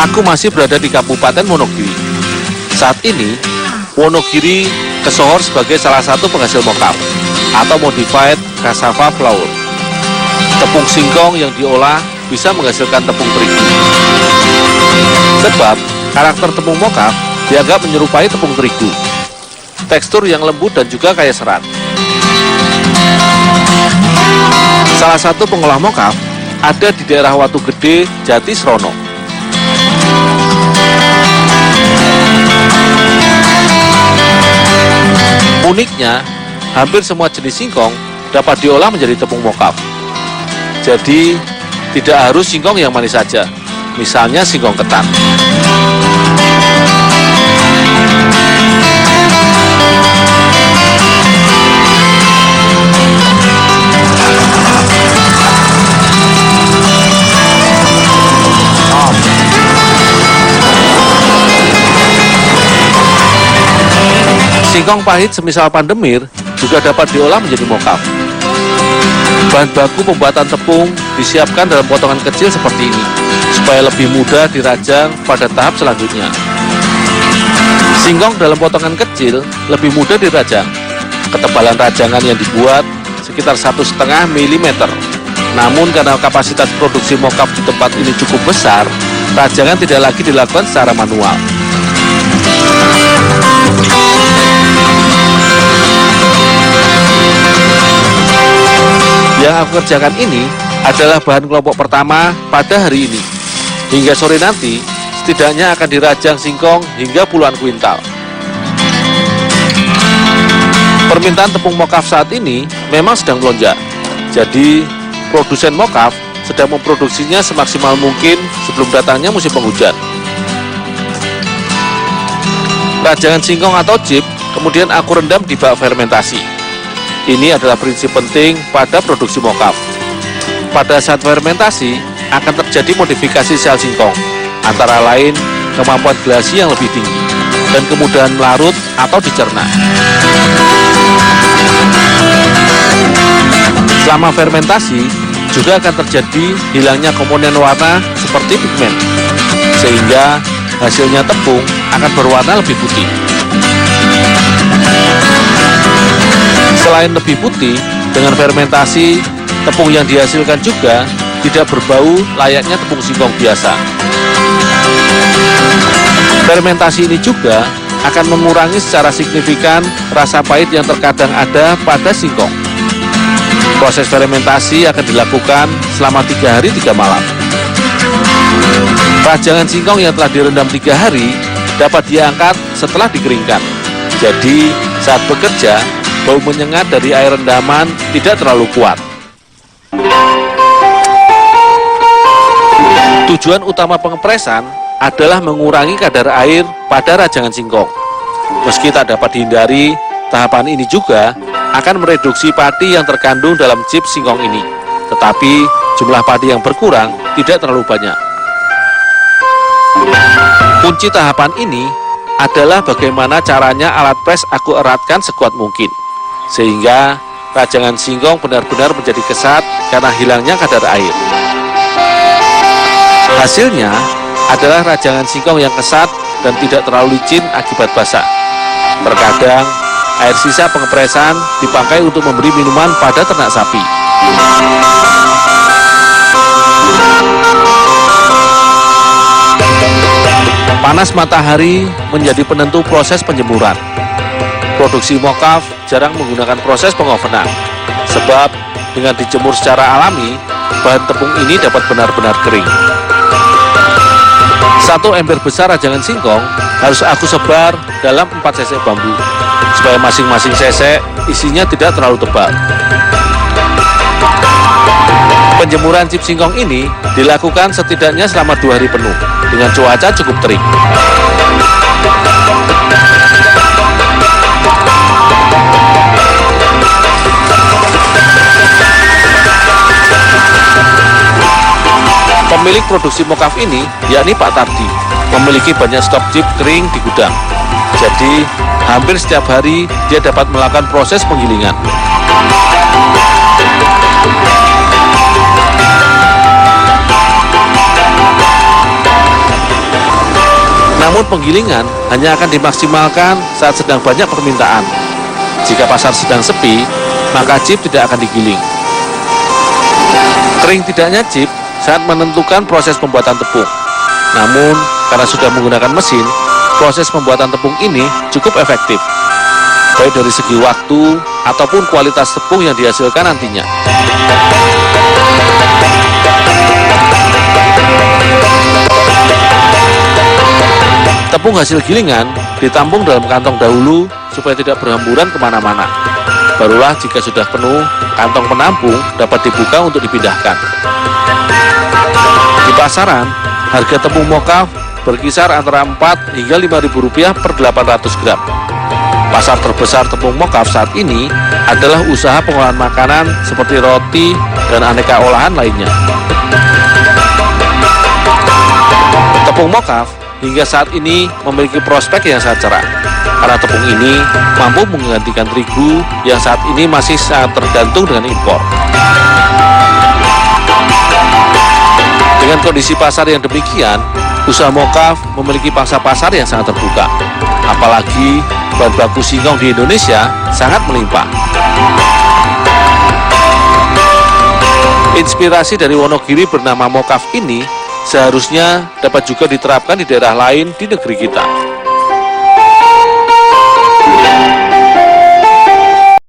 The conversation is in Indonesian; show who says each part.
Speaker 1: Aku masih berada di Kabupaten Wonogiri. Saat ini, Wonogiri kesohor sebagai salah satu penghasil mocaf atau modified cassava flour. Tepung singkong yang diolah bisa menghasilkan tepung terigu. Sebab karakter tepung mocaf dianggap menyerupai tepung terigu. Tekstur yang lembut dan juga kaya serat. Salah satu pengolah mocaf ada di daerah Watu Gede, Jati Srono. Uniknya, hampir semua jenis singkong dapat diolah menjadi tepung mocaf. Jadi, tidak harus singkong yang manis saja, misalnya singkong ketan. Singkong pahit semisal Pandemir juga dapat diolah menjadi mocaf. Bahan baku pembuatan tepung disiapkan dalam potongan kecil seperti ini, supaya lebih mudah dirajang pada tahap selanjutnya. Singkong dalam potongan kecil lebih mudah dirajang. Ketebalan rajangan yang dibuat sekitar 1,5 mm. Namun karena kapasitas produksi mocaf di tempat ini cukup besar, rajangan tidak lagi dilakukan secara manual. Yang aku kerjakan ini adalah bahan kelompok pertama pada hari ini. Hingga sore nanti, setidaknya akan dirajang singkong hingga puluhan kuintal. Permintaan tepung mocaf saat ini memang sedang melonjak. Jadi, produsen mocaf sedang memproduksinya semaksimal mungkin sebelum datangnya musim penghujan. Rajangan singkong atau chip kemudian aku rendam di bak fermentasi. Ini adalah prinsip penting pada produksi mocaf. Pada saat fermentasi, akan terjadi modifikasi sel singkong, antara lain kemampuan gelasi yang lebih tinggi, dan kemudahan melarut atau dicerna. Selama fermentasi, juga akan terjadi hilangnya komponen warna seperti pigmen, sehingga hasilnya tepung akan berwarna lebih putih. Selain lebih putih, dengan fermentasi, tepung yang dihasilkan juga tidak berbau layaknya tepung singkong biasa. Fermentasi ini juga akan mengurangi secara signifikan rasa pahit yang terkadang ada pada singkong. Proses fermentasi akan dilakukan selama 3 hari 3 malam. Rajangan singkong yang telah direndam 3 hari dapat diangkat setelah dikeringkan. Jadi, saat bekerja, bau menyengat dari air rendaman tidak terlalu kuat. Tujuan utama pengepresan adalah mengurangi kadar air pada rajangan singkong. Meski tak dapat dihindari, tahapan ini juga akan mereduksi padi yang terkandung dalam chip singkong ini. Tetapi jumlah padi yang berkurang tidak terlalu banyak. Kunci tahapan ini adalah bagaimana caranya alat pres aku eratkan sekuat mungkin, sehingga rajangan singkong benar-benar menjadi kesat karena hilangnya kadar air. Hasilnya adalah rajangan singkong yang kesat dan tidak terlalu licin akibat basah. Terkadang, air sisa pengepresan dipakai untuk memberi minuman pada ternak sapi. Panas matahari menjadi penentu proses penjemuran. Produksi mocaf jarang menggunakan proses pengovenan, sebab dengan dijemur secara alami, bahan tepung ini dapat benar-benar kering. 1 ember besar rajangan singkong harus aku sebar dalam 4 sesek bambu, supaya masing-masing sesek isinya tidak terlalu tebal. Penjemuran chip singkong ini dilakukan setidaknya selama 2 hari penuh, dengan cuaca cukup terik. Pemilik produksi mocaf ini, yakni Pak Tardi, memiliki banyak stok chip kering di gudang. Jadi, hampir setiap hari dia dapat melakukan proses penggilingan. Metode penggilingan hanya akan dimaksimalkan saat sedang banyak permintaan. Jika pasar sedang sepi, maka chip tidak akan digiling. Kering tidaknya chip saat menentukan proses pembuatan tepung. Namun, karena sudah menggunakan mesin, proses pembuatan tepung ini cukup efektif, baik dari segi waktu ataupun kualitas tepung yang dihasilkan nantinya. Tepung hasil gilingan ditampung dalam kantong dahulu supaya tidak berhamburan kemana-mana. Barulah jika sudah penuh, kantong penampung dapat dibuka untuk dipindahkan. Di pasaran, harga tepung mocaf berkisar antara 4 hingga Rp5.000 per 800 gram. Pasar terbesar tepung mocaf saat ini adalah usaha pengolahan makanan seperti roti dan aneka olahan lainnya. Tepung mocaf hingga saat ini memiliki prospek yang sangat cerah, karena tepung ini mampu menggantikan terigu yang saat ini masih sangat tergantung dengan impor. Dengan kondisi pasar yang demikian, usaha mocaf memiliki pangsa pasar yang sangat terbuka. Apalagi bahan baku singkong di Indonesia sangat melimpah. Inspirasi dari Wonogiri bernama mocaf ini seharusnya dapat juga diterapkan di daerah lain di negeri kita.